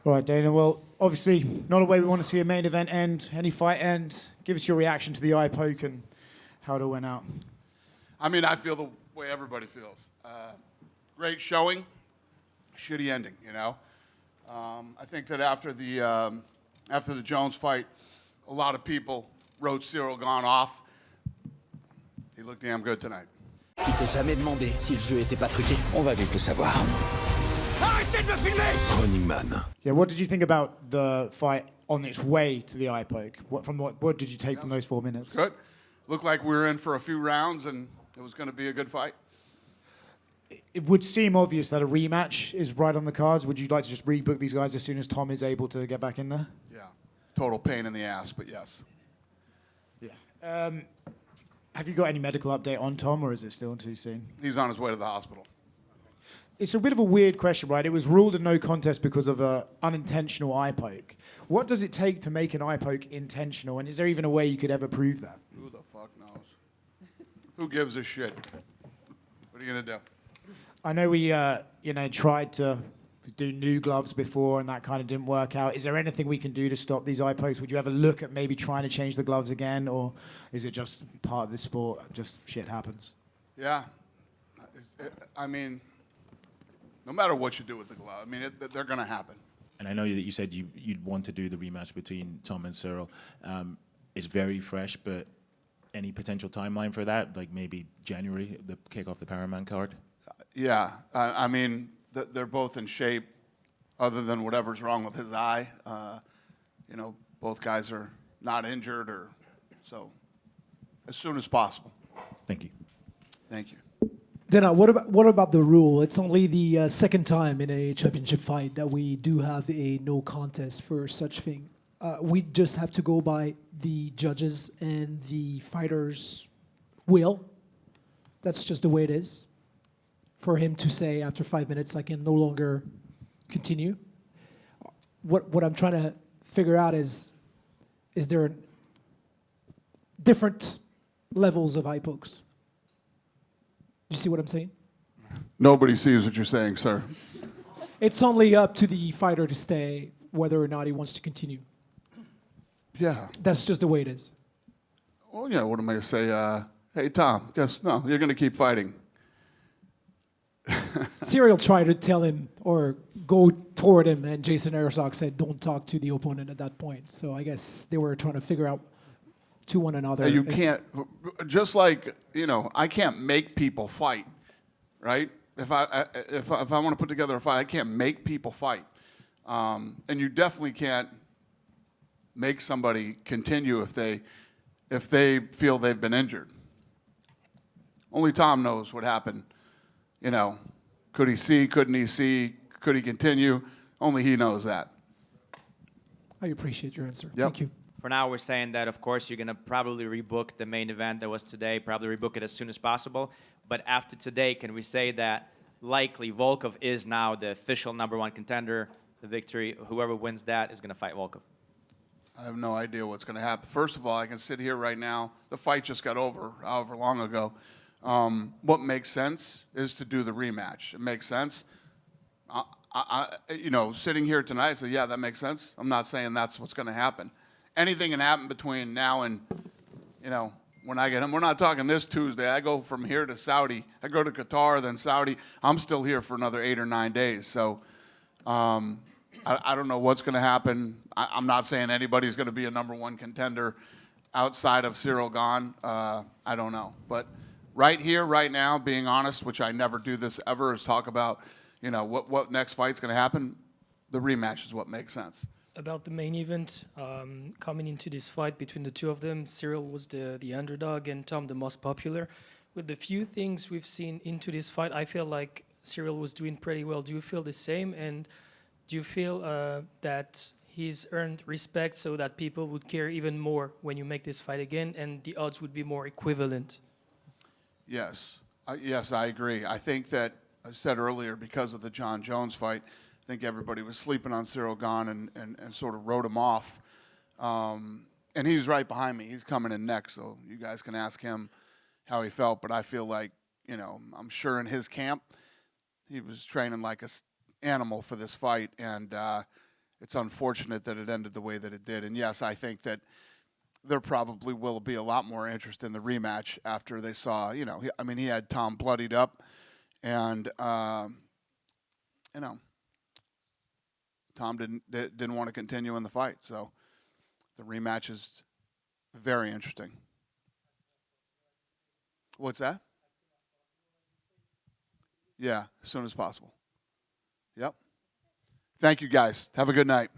All right, Dana. Well, obviously, not a way we want to see a main event end, any fight end. Give us your reaction to the eye poke and how it all went out. I mean, I feel the way everybody feels. Great showing, shitty ending, you know? I think that after the Jones fight, a lot of people wrote Cyril Gane off. He looked damn good tonight. Tu t'es jamais demandé si le jeu était pas truqué? On va vite le savoir. Arrêtez de me filmer! Running Man. Yeah, what did you think about the fight on its way to the eye poke? What did you take from those 4 minutes? Good. Looked like we were in for a few rounds, and it was going to be a good fight. It would seem obvious that a rematch is right on the cards. Would you like to just rebook these guys as soon as Tom is able to get back in there? Yeah. Total pain in the ass, but yes. Yeah. Have you got any medical update on Tom, or is it still too soon? He's on his way to the hospital. It's a bit of a weird question, right? It was ruled a no contest because of an unintentional eye poke. What does it take to make an eye poke intentional, and is there even a way you could ever prove that? Who the fuck knows? Who gives a shit? What are you going to do? I know we, tried to do new gloves before, and that kind of didn't work out. Is there anything we can do to stop these eye pokes? Would you ever look at maybe trying to change the gloves again, or is it just part of the sport? Just shit happens. Yeah. I mean, no matter what you do with the glove, I mean, they're going to happen. And I know that you said you'd want to do the rematch between Tom and Cyril. It's very fresh, but any potential timeline for that? Like maybe January, the kick off the Paramount card? Yeah. I mean, they're both in shape, other than whatever's wrong with his eye. Both guys are not injured, so as soon as possible. Thank you. Thank you. Dana, what about the rule? It's only the second time in a championship fight that we do have a no contest for such thing. We just have to go by the judges and the fighters' will. That's just the way it is. For him to say after 5 minutes, I can no longer continue. What I'm trying to figure out is there different levels of eye pokes? You see what I'm saying? Nobody sees what you're saying, sir. It's only up to the fighter to stay whether or not he wants to continue. Yeah. That's just the way it is. Well, yeah, what am I going to say? Hey, Tom, no, you're going to keep fighting. Cyril tried to tell him or go toward him, and Jason Herzog said, don't talk to the opponent at that point. So I guess they were trying to figure out to one another. You can't, just like, I can't make people fight, right? If I want to put together a fight, I can't make people fight. And you definitely can't make somebody continue if they feel they've been injured. Only Tom knows what happened. Could he see, couldn't he see, could he continue? Only he knows that. I appreciate your answer. Yep. Thank you. For now, we're saying that, of course, you're going to probably rebook the main event that was today, probably rebook it as soon as possible. But after today, can we say that likely Volkov is now the official #1 contender, the victory? Whoever wins that is going to fight Volkov. I have no idea what's going to happen. First of all, I can sit here right now. The fight just got over however long ago. What makes sense is to do the rematch. It makes sense. Sitting here tonight, I say, yeah, that makes sense. I'm not saying that's what's going to happen. Anything can happen between now and, when I get him. We're not talking this Tuesday. I go from here to Saudi. I go to Qatar, then Saudi. I'm still here for another 8 or 9 days. So I don't know what's going to happen. I'm not saying anybody's going to be a #1 contender outside of Cyril Gane. I don't know. But right here, right now, being honest, which I never do this ever, is talk about, what next fight's going to happen. The rematch is what makes sense. About the main event, coming into this fight between the two of them, Cyril was the underdog and Tom the most popular. With the few things we've seen into this fight, I feel like Cyril was doing pretty well. Do you feel the same? And do you feel that he's earned respect so that people would care even more when you make this fight again and the odds would be more equivalent? Yes. Yes, I agree. I think that, I said earlier, because of the John Jones fight, I think everybody was sleeping on Cyril Gane and sort of wrote him off. And he's right behind me. He's coming in next, so you guys can ask him how he felt. But I feel like, I'm sure in his camp, he was training like an animal for this fight. And it's unfortunate that it ended the way that it did. And yes, I think that there probably will be a lot more interest in the rematch after they saw, he had Tom bloodied up, and Tom didn't want to continue in the fight. So the rematch is very interesting. What's that? Yeah, as soon as possible. Yep. Thank you, guys. Have a good night.